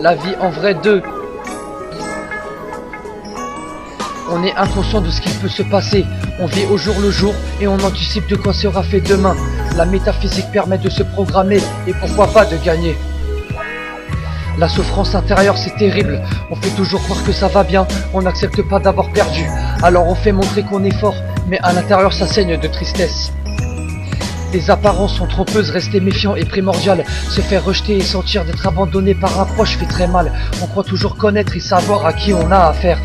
La vie en vrai 2. On est inconscient de ce qui peut se passer. On vit au jour le jour et on anticipe de quoi sera fait demain. La métaphysique permet de se programmer et pourquoi pas de gagner. La souffrance intérieure c'est terrible. On fait toujours croire que ça va bien. On n'accepte pas d'avoir perdu. Alors on fait montrer qu'on est fort, mais à l'intérieur ça saigne de tristesse. Les apparences sont trompeuses, rester méfiant est primordial. Se faire rejeter et sentir d'être abandonné par un proche fait très mal. On croit toujours connaître et savoir à qui on a affaire.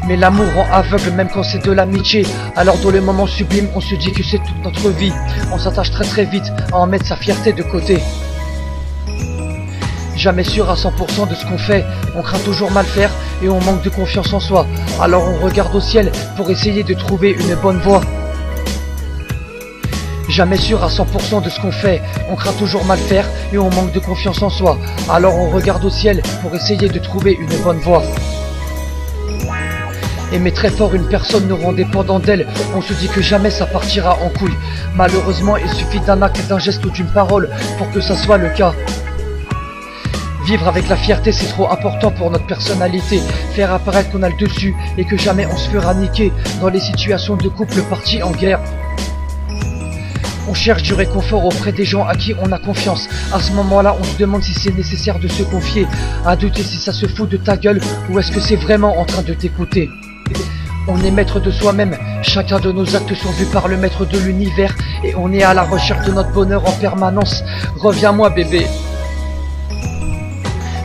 Mais l'amour rend aveugle même quand c'est de l'amitié. Alors dans les moments sublimes on se dit que c'est toute notre vie. On s'attache très vite à en mettre sa fierté de côté. Jamais sûr à 100% de ce qu'on fait. On craint toujours mal faire et on manque de confiance en soi. Alors on regarde au ciel pour essayer de trouver une bonne voie. Jamais sûr à 100% de ce qu'on fait. On craint toujours mal faire et on manque de confiance en soi. Alors on regarde au ciel pour essayer de trouver une bonne voie. Aimer très fort une personne nous rend dépendant d'elle. On se dit que jamais ça partira en couille. Malheureusement il suffit d'un acte, d'un geste ou d'une parole pour que ça soit le cas. Vivre avec la fierté c'est trop important pour notre personnalité. Faire apparaître qu'on a le dessus et que jamais on se fera niquer dans les situations de couple partis en guerre. On cherche du réconfort auprès des gens à qui on a confiance. À ce moment-là on se demande si c'est nécessaire de se confier. À douter si ça se fout de ta gueule ou est-ce que c'est vraiment en train de t'écouter. On est maître de soi-même, chacun de nos actes sont vus par le maître de l'univers. Et on est à la recherche de notre bonheur en permanence. Reviens-moi bébé.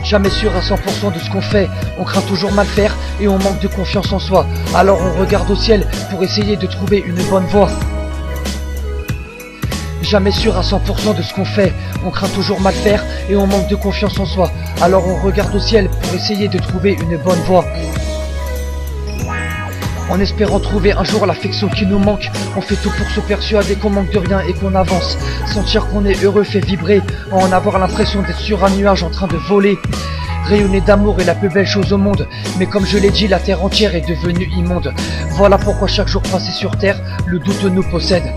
Jamais sûr à 100% de ce qu'on fait. On craint toujours mal faire et on manque de confiance en soi. Alors on regarde au ciel pour essayer de trouver une bonne voie. Jamais sûr à 100% de ce qu'on fait. On craint toujours mal faire et on manque de confiance en soi. Alors on regarde au ciel pour essayer de trouver une bonne voie. En espérant trouver un jour l'affection qui nous manque, on fait tout pour se persuader qu'on manque de rien et qu'on avance. Sentir qu'on est heureux fait vibrer, en avoir l'impression d'être sur un nuage en train de voler. Rayonner d'amour est la plus belle chose au monde, mais comme je l'ai dit, la terre entière est devenue immonde. Voilà pourquoi chaque jour passé sur terre, le doute nous possède.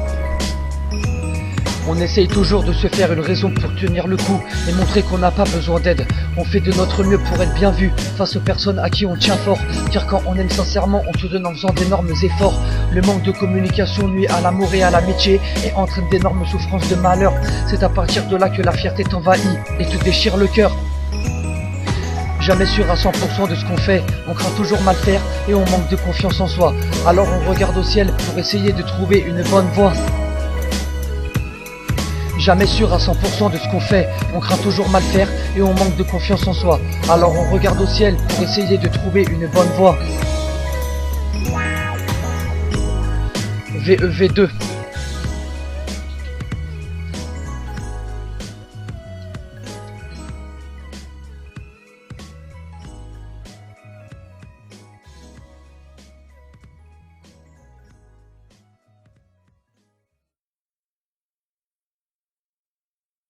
On essaye toujours de se faire une raison pour tenir le coup et montrer qu'on n'a pas besoin d'aide. On fait de notre mieux pour être bien vu face aux personnes à qui on tient fort. Car quand on aime sincèrement, on se donne en faisant d'énormes efforts. Le manque de communication nuit à l'amour et à l'amitié et entraîne d'énormes souffrances de malheur. C'est à partir de là que la fierté t'envahit et te déchire le cœur. Jamais sûr à 100% de ce qu'on fait, on craint toujours mal faire et on manque de confiance en soi. Alors on regarde au ciel pour essayer de trouver une bonne voie. Jamais sûr à 100% de ce qu'on fait, on craint toujours mal faire et on manque de confiance en soi. Alors on regarde au ciel pour essayer de trouver une bonne voie. VEV2.